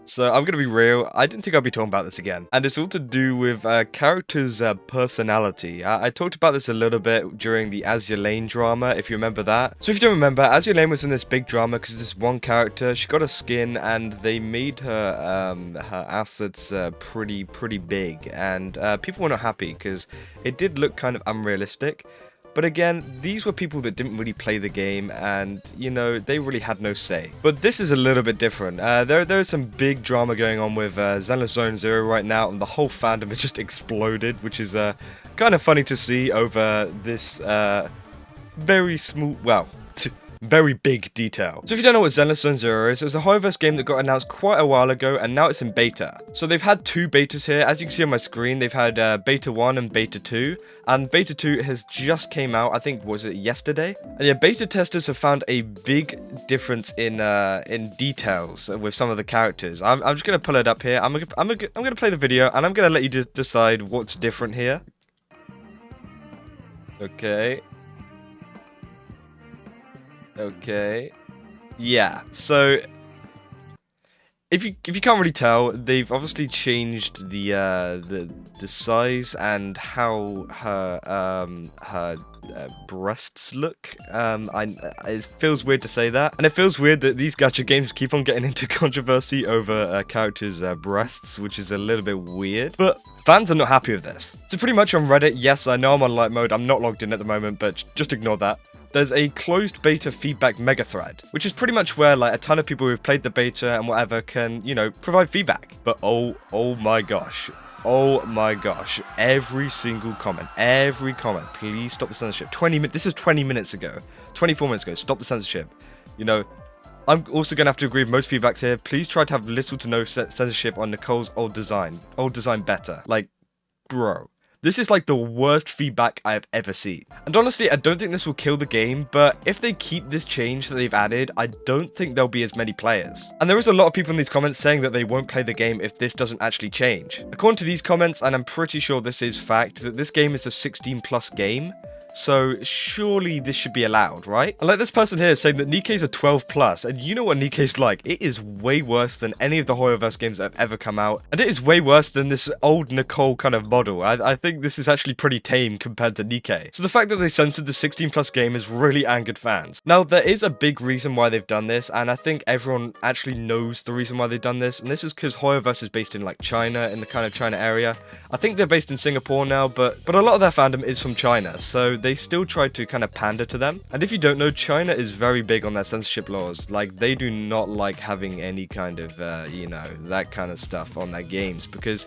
So I'm gonna be real, I didn't think I'd be talking about this again. And it's all to do with characters' personality. I talked about this a little bit during the Azure Lane drama, if you remember that. So if you don't remember, Azure Lane was in this big drama because this one character, she got a skin and they made her assets pretty big. And people were not happy because it did look kind of unrealistic. But again, these were people that didn't really play the game and, you know, they really had no say. But this is a little bit different. There's some big drama going on with Zenless Zone Zero right now, and the whole fandom has just exploded, which is kind of funny to see over this very small, well, very big detail. So if you don't know what Zenless Zone Zero is, it was a Hoyoverse game that got announced quite a while ago and now it's in beta. So they've had two betas here. As you can see on my screen, they've had beta 1 and beta 2. And beta 2 has just came out, I think, was it yesterday? And yeah, beta testers have found a big difference in details with some of the characters. I'm just going to pull it up here. I'm gonna play the video and I'm going to let you decide what's different here. Okay. Yeah, so if you can't really tell, they've obviously changed the size and how her breasts look. It feels weird to say that, and it feels weird that these gacha games keep on getting into controversy over characters' breasts, which is a little bit weird. But fans are not happy with this. So pretty much on Reddit, yes, I know I'm on light mode. I'm not logged in at the moment, but just ignore that. There's a closed beta feedback mega thread, which is pretty much where like a ton of people who've played the beta and whatever can, you know, provide feedback. But oh my gosh, every single comment, please stop the censorship. This is 20 minutes ago, 24 minutes ago, stop the censorship. You know, I'm also going to have to agree with most feedbacks here. Please try to have little to no censorship on Nicole's old design better. Like, bro. This is like the worst feedback I have ever seen. And honestly, I don't think this will kill the game, but if they keep this change that they've added, I don't think there'll be as many players. And there is a lot of people in these comments saying that they won't play the game if this doesn't actually change. According to these comments, and I'm pretty sure this is fact, that this game is a 16+ game. So surely this should be allowed, right? And like this person here saying that Nikkei's a 12+, and you know what Nikkei's like. It is way worse than any of the Hoyoverse games that have ever come out, and it is way worse than this old Nicole kind of model. I think this is actually pretty tame compared to Nikkei. So the fact that they censored the 16+ game has really angered fans. Now, there is a big reason why they've done this, and I think everyone actually knows the reason why they've done this, and this is because Hoyoverse is based in like China, in the kind of China area. I think they're based in Singapore now, but a lot of their fandom is from China, so they still try to kind of pander to them. And if you don't know, China is very big on their censorship laws. Like, they do not like having any kind of, you know, that kind of stuff on their games because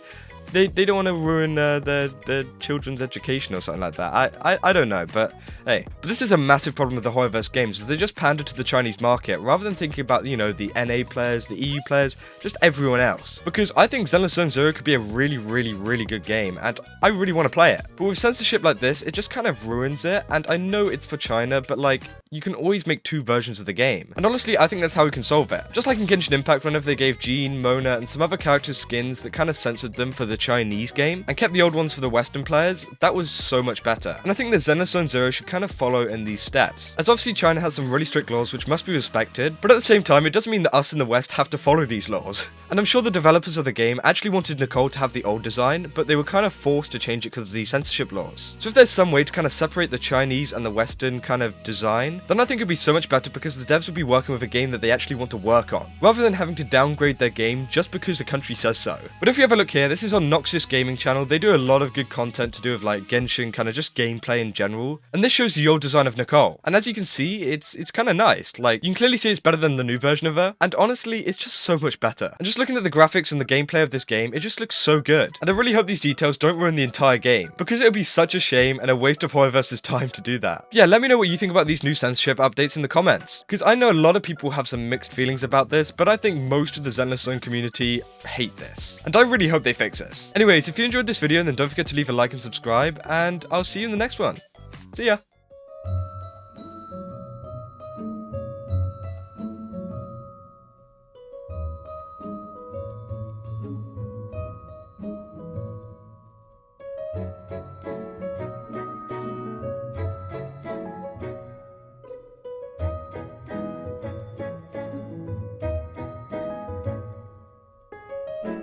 they don't want to ruin their children's education or something like that. I don't know, but hey. But this is a massive problem with the Hoyoverse games. They just pander to the Chinese market rather than thinking about, you know, the NA players, the EU players, just everyone else. Because I think Zenless Zone Zero could be a really good game, and I really want to play it. But with censorship like this, it just kind of ruins it, and I know it's for China, but like, you can always make two versions of the game. And honestly, I think that's how we can solve it. Just like in Genshin Impact, whenever they gave Jean, Mona, and some other characters skins that kind of censored them for the Chinese game and kept the old ones for the Western players, that was so much better. And I think that Zenless Zone Zero should kind of follow in these steps. As obviously China has some really strict laws which must be respected, but at the same time, it doesn't mean that us in the West have to follow these laws. And I'm sure the developers of the game actually wanted Nicole to have the old design, but they were kind of forced to change it because of the censorship laws. So if there's some way to kind of separate the Chinese and the Western kind of design, then I think it'd be so much better because the devs would be working with a game that they actually want to work on, rather than having to downgrade their game just because the country says so. But if you have a look here, this is on Noxus Gaming channel. They do a lot of good content to do with like Genshin, kind of just gameplay in general. And this shows the old design of Nicole. And as you can see, it's kind of nice. Like, you can clearly see it's better than the new version of her. And honestly, it's just so much better. And just looking at the graphics and the gameplay of this game, it just looks so good. And I really hope these details don't ruin the entire game, because it would be such a shame and a waste of Hoyoverse's time to do that. Yeah, let me know what you think about these new censorship updates in the comments, because I know a lot of people have some mixed feelings about this, but I think most of the Zenless Zone community hate this. And I really hope they fix this. Anyways, if you enjoyed this video, then don't forget to leave a like and subscribe, and I'll see you in the next one. See ya!